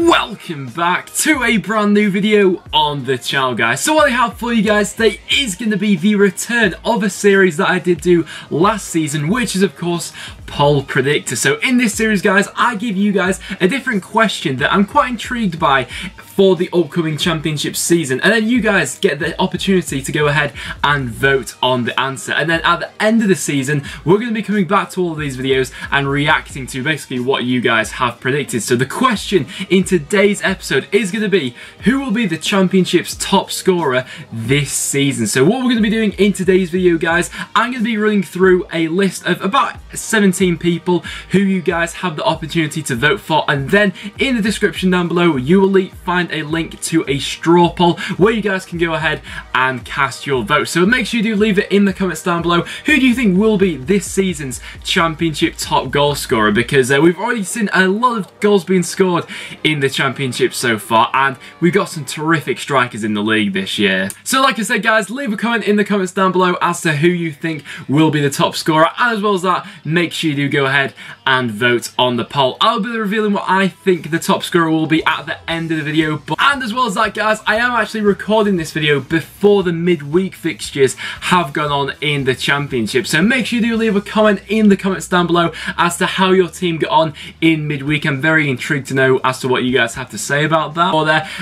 Welcome back to a brand new video on the channel, guys. So what I have for you guys today is going to be the return of a series that I did do last season, which is of course Poll Predictor. So in this series, guys, I give you guys a different question that I'm quite intrigued by for the upcoming championship season, and then you guys get the opportunity to go ahead and vote on the answer. And then at the end of the season, we're going to be coming back to all of these videos and reacting to basically what you guys have predicted. So the question in today's episode is going to be, who will be the championship's top scorer this season? So what we're going to be doing in today's video, guys, I'm going to be running through a list of about 17 people who you guys have the opportunity to vote for, and then in the description down below you will find a link to a straw poll where you guys can go ahead and cast your vote. So make sure you do leave it in the comments down below. Who do you think will be this season's championship top goal scorer? Because we've already seen a lot of goals being scored in the championship so far, and we've got some terrific strikers in the league this year. So like I said, guys, leave a comment in the comments down below as to who you think will be the top scorer, and as well as that, make sure you do go ahead and vote on the poll. I'll be revealing what I think the top scorer will be at the end of the video. And as well as that, guys, I am actually recording this video before the midweek fixtures have gone on in the championship. So make sure you do leave a comment in the comments down below as to how your team got on in midweek. I'm very intrigued to know as to what you guys have to say about that.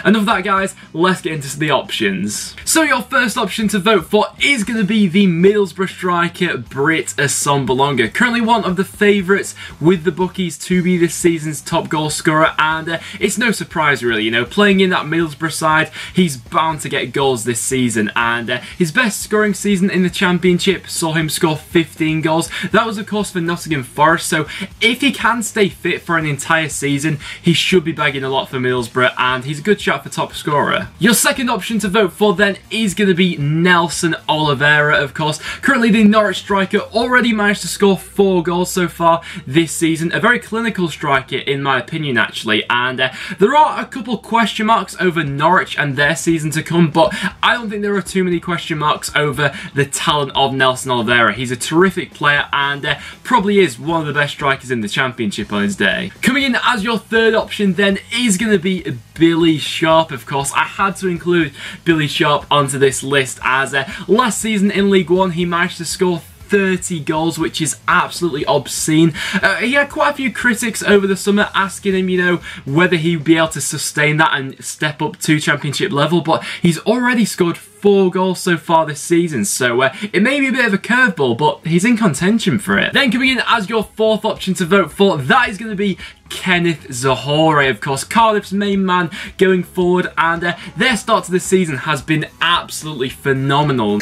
Enough of that, guys, let's get into the options. So your first option to vote for is going to be the Middlesbrough striker Britt Assombalonga, currently one of the favourites with the bookies to be this season's top goal scorer, and it's no surprise really, you know, playing in that Middlesbrough side, he's bound to get goals this season, and his best scoring season in the championship saw him score 15 goals. That was of course for Nottingham Forest, so if he can stay fit for an entire season, he should be bagging a lot for Middlesbrough, and he's a good shot for top scorer. Your second option to vote for then is going to be Nelson Oliveira, of course. Currently the Norwich striker already managed to score 4 goals so far this season. A very clinical striker in my opinion actually, and there are a couple question marks over Norwich and their season to come, but I don't think there are too many question marks over the talent of Nelson Oliveira. He's a terrific player and probably is one of the best strikers in the championship on his day. Coming in as your third option then is going to be Billy Sharp, of course. I had to include Billy Sharp onto this list as last season in League One he managed to score 30 goals, which is absolutely obscene. He had quite a few critics over the summer asking him, you know, whether he'd be able to sustain that and step up to championship level, but he's already scored 4 goals so far this season, so it may be a bit of a curveball, but he's in contention for it. Then coming in as your fourth option to vote for, that is going to be Kenneth Zohore, of course, Cardiff's main man going forward, and their start to the season has been absolutely phenomenal.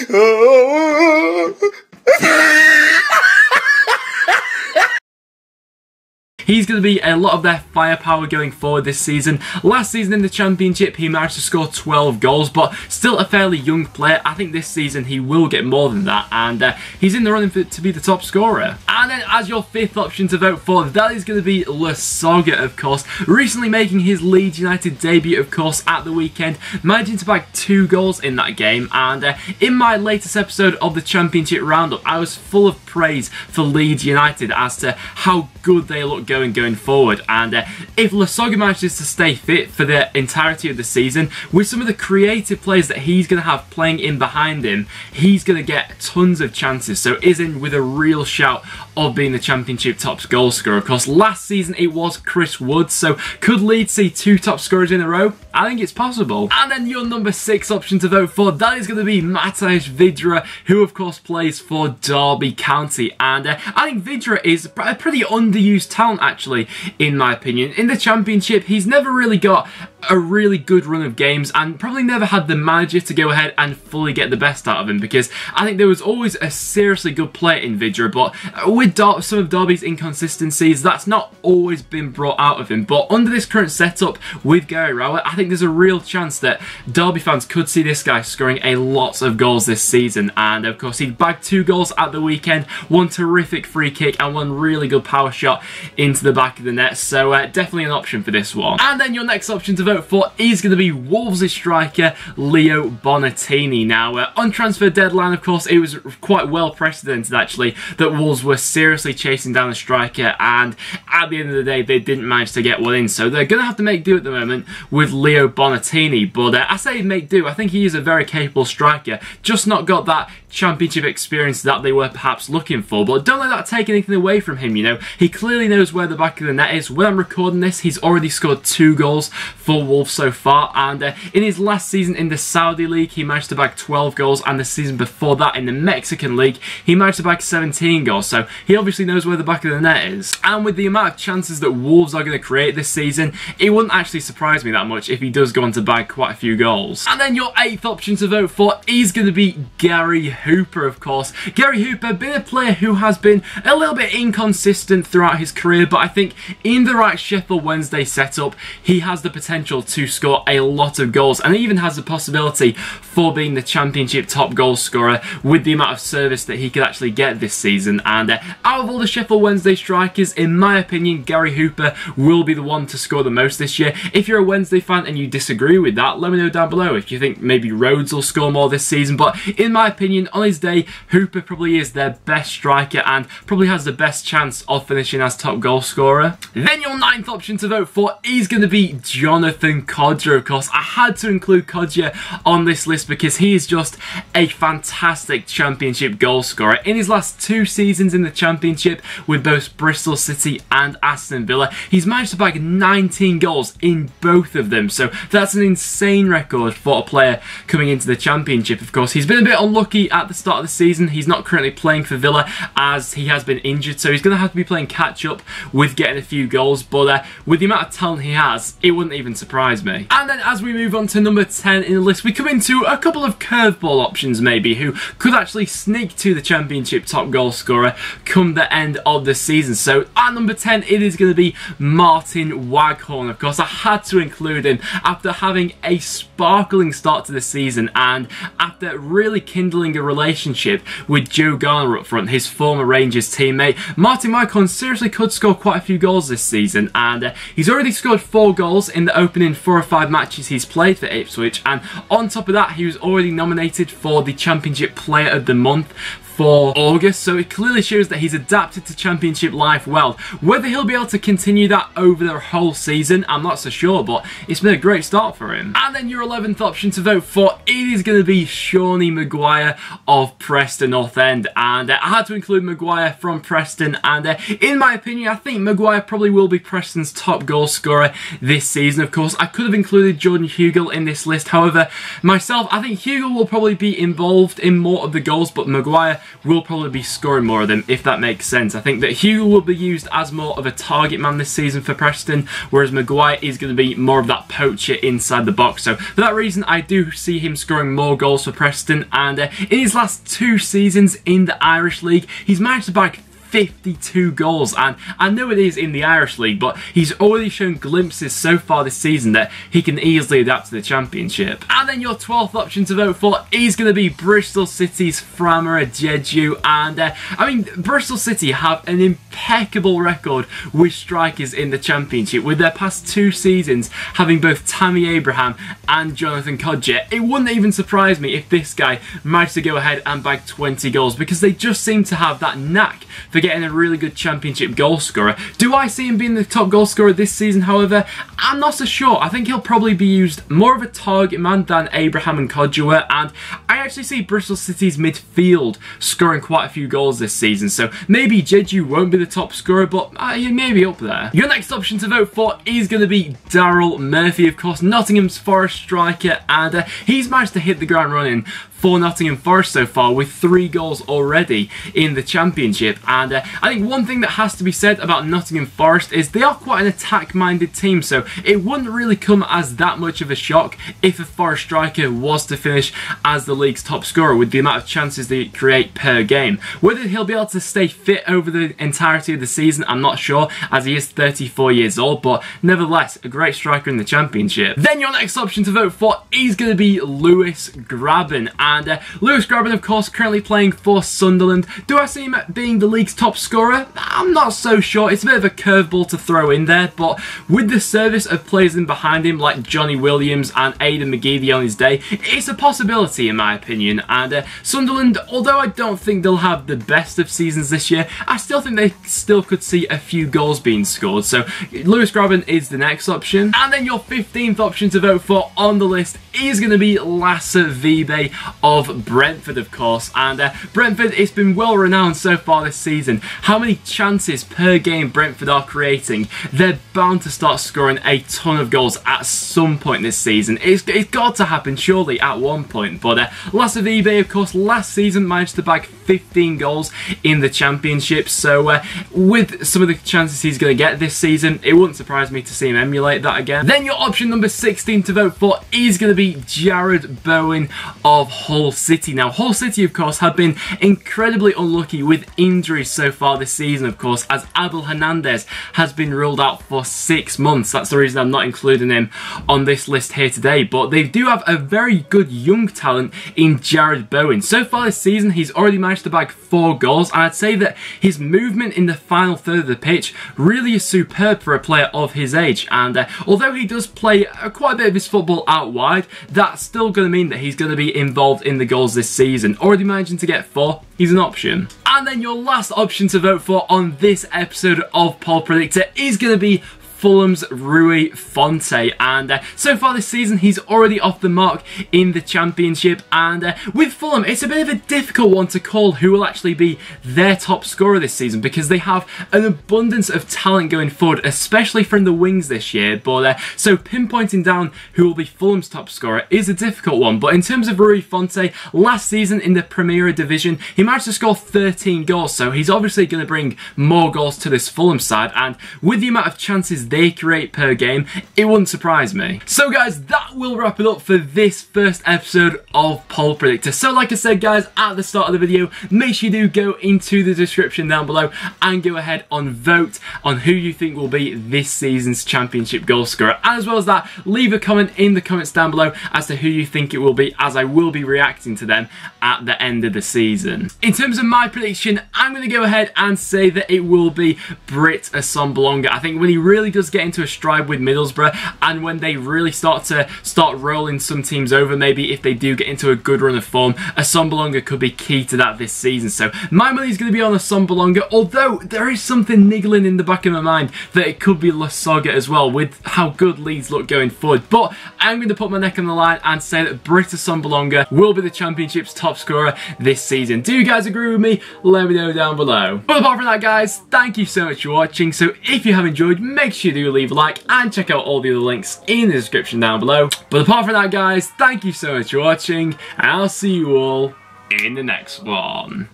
He's going to be a lot of their firepower going forward this season. Last season in the championship he managed to score 12 goals, but still a fairly young player. I think this season he will get more than that, and he's in the running to be the top scorer. And then as your fifth option to vote for, that is going to be Lasogga, of course. Recently making his Leeds United debut, of course, at the weekend, managing to bag 2 goals in that game, and in my latest episode of the championship roundup I was full of praise for Leeds United as to how good they look going forward, and if Lasogga manages to stay fit for the entirety of the season with some of the creative players that he's going to have playing in behind him, he's going to get tons of chances, so is in with a real shout of being the championship top goal scorer. Of course, last season it was Chris Wood, so could Leeds see 2 top scorers in a row? I think it's possible. And then your number 6 option to vote for, that is going to be Matej Vydra, who of course plays for Derby County, and I think Vydra is a pretty underused talent actually, in my opinion. In the championship he's never really got a really good run of games, and probably never had the manager to go ahead and fully get the best out of him, because I think there was always a seriously good player in Vydra, but with some of Derby's inconsistencies, that's not always been brought out of him. But under this current setup with Gary Rowett, I think there's a real chance that Derby fans could see this guy scoring a lot of goals this season, and of course he bagged 2 goals at the weekend, 1 terrific free kick and 1 really good power shot into the back of the net, so definitely an option for this one. And then your next option to vote vote for is going to be Wolves' striker, Leo Bonatini. Now, on transfer deadline, of course, it was quite well precedented, actually, that Wolves were seriously chasing down a striker, and at the end of the day, they didn't manage to get one in. So they're going to have to make do at the moment with Leo Bonatini. But I say make do. I think he is a very capable striker, just not got that championship experience that they were perhaps looking for. But don't let that take anything away from him, you know. He clearly knows where the back of the net is. When I'm recording this, he's already scored 2 goals for Wolves so far, and in his last season in the Saudi League, he managed to bag 12 goals, and the season before that in the Mexican League, he managed to bag 17 goals. So he obviously knows where the back of the net is. And with the amount of chances that Wolves are going to create this season, it wouldn't actually surprise me that much if he does go on to bag quite a few goals. And then your 8th option to vote for is going to be Gary Hooper, of course. Gary Hooper, been a player who has been a little bit inconsistent throughout his career, but I think in the right Sheffield Wednesday setup, he has the potential to score a lot of goals, and even has the possibility for being the championship top goal scorer with the amount of service that he could actually get this season. And out of all the Sheffield Wednesday strikers, in my opinion, Gary Hooper will be the one to score the most this year. If you're a Wednesday fan and you disagree with that, let me know down below if you think maybe Rhodes will score more this season. But in my opinion, on his day, Hooper probably is their best striker and probably has the best chance of finishing as top goal scorer. Then your 9th option to vote for is going to be Jonathan Kodjia, of course. I had to include Kodjia on this list because he is just a fantastic championship goal scorer. In his last 2 seasons in the championship with both Bristol City and Aston Villa, he's managed to bag 19 goals in both of them. So that's an insane record for a player coming into the championship. Of course, he's been a bit unlucky at the start of the season. He's not currently playing for Villa as he has been injured, so he's going to have to be playing catch up with getting a few goals. But with the amount of talent he has, it wouldn't even surprise me. And then as we move on to number 10 in the list, we come into a couple of curveball options maybe who could actually sneak to the championship top goal scorer come the end of the season. So at number 10, it is going to be Martin Waghorn. Of course, I had to include him after having a sparkling start to the season and after really kindling a relationship with Joe Garner up front, his former Rangers teammate. Martin Waghorn seriously could score quite a few goals this season, and he's already scored 4 goals in the opening 4 or 5 matches he's played for Ipswich, and on top of that, he was already nominated for the Championship Player of the Month for August, so it clearly shows that he's adapted to championship life well. Whether he'll be able to continue that over the whole season, I'm not so sure, but it's been a great start for him. And then your 11th option to vote for, it is going to be Shawnee Maguire of Preston North End, and I had to include Maguire from Preston, and in my opinion, I think Maguire probably will be Preston's top goal scorer this season. Of course, I could have included Jordan Hugill in this list, however, myself, I think Hugill will probably be involved in more of the goals, but Maguire will probably be scoring more of them, if that makes sense. I think that Hugill will be used as more of a target man this season for Preston, whereas Maguire is going to be more of that poacher inside the box. So for that reason, I do see him scoring more goals for Preston, and in his last 2 seasons in the Irish League, he's managed to bag 52 goals, and I know it is in the Irish League, but he's already shown glimpses so far this season that he can easily adapt to the Championship. And then your 12th option to vote for is going to be Bristol City's Framer Jeju, and I mean, Bristol City have an impeccable record with strikers in the Championship, with their past 2 seasons having both Tammy Abraham and Jonathan Kodjia. It wouldn't even surprise me if this guy managed to go ahead and bag 20 goals, because they just seem to have that knack for getting a really good Championship goal scorer. Do I see him being the top goal scorer this season, however? I'm not so sure. I think he'll probably be used more of a target man than Abraham and Kodjia were, and I actually see Bristol City's midfield scoring quite a few goals this season, so maybe Jeju won't be the top scorer, but he may be up there. Your next option to vote for is going to be Daryl Murphy, of course, Nottingham's Forest striker, and he's managed to hit the ground running for Nottingham Forest so far with 3 goals already in the Championship. And I think one thing that has to be said about Nottingham Forest is they are quite an attack-minded team, so it wouldn't really come as that much of a shock if a Forest striker was to finish as the league's top scorer with the amount of chances they create per game. Whether he'll be able to stay fit over the entirety of the season, I'm not sure, as he is 34 years old, but nevertheless, a great striker in the Championship. Then your next option to vote for is going to be Lewis Graben, and And Lewis Grabban, of course, currently playing for Sunderland. Do I see him being the league's top scorer? I'm not so sure. It's a bit of a curveball to throw in there, but with the service of players in behind him like Johnny Williams and Aidan McGeady on his day, it's a possibility in my opinion. And Sunderland, although I don't think they'll have the best of seasons this year, I still think they still could see a few goals being scored. So Lewis Grabban is the next option. And then your 15th option to vote for on the list is going to be Lasse Vibe of Brentford, of course. And Brentford, it's been well renowned so far this season. How many chances per game Brentford are creating? They're bound to start scoring a ton of goals at some point this season. It's got to happen surely at one point. But Lasse Vibe, of course, last season managed to bag 15 goals in the Championship. So with some of the chances he's going to get this season, it wouldn't surprise me to see him emulate that again. Then your option number 16 to vote for is going to be Jared Bowen of Hull City. Now, Hull City, of course, have been incredibly unlucky with injuries so far this season, of course, as Abel Hernandez has been ruled out for 6 months. That's the reason I'm not including him on this list here today. But they do have a very good young talent in Jared Bowen. So far this season, he's already managed to bag 4 goals, and I'd say that his movement in the final third of the pitch really is superb for a player of his age. And although he does play quite a bit of his football out wide, that's still going to mean that he's going to be involved in the goals this season. Already managing to get 4, he's an option. And then your last option to vote for on this episode of Poll Predictor is going to be Fulham's Rui Fonte. And so far this season, he's already off the mark in the Championship. And with Fulham, it's a bit of a difficult one to call who will actually be their top scorer this season, because they have an abundance of talent going forward, especially from the wings this year. But so pinpointing down who will be Fulham's top scorer is a difficult one. But in terms of Rui Fonte, last season in the Premier Division, he managed to score 13 goals. So he's obviously going to bring more goals to this Fulham side. And with the amount of chances they create per game, it wouldn't surprise me. So guys, that will wrap it up for this first episode of Poll Predictor. So like I said guys at the start of the video, make sure you do go into the description down below and go ahead and vote on who you think will be this season's Championship goal scorer. And as well as that, leave a comment in the comments down below as to who you think it will be, as I will be reacting to them at the end of the season. In terms of my prediction, I'm going to go ahead and say that it will be Britt Assombalonga. I think when he really does get into a stride with Middlesbrough, and when they really start rolling some teams over, maybe if they do get into a good run of form, Assombalonga could be key to that this season. So my money is going to be on Assombalonga, although there is something niggling in the back of my mind that it could be Lasogga as well, with how good Leeds look going forward. But I'm going to put my neck on the line and say that Britt Assombalonga will be the Championship's top scorer this season. Do you guys agree with me? Let me know down below. But apart from that guys, thank you so much for watching. So if you have enjoyed, make sure you do leave a like and check out all the other links in the description down below. But apart from that guys, thank you so much for watching, and I'll see you all in the next one.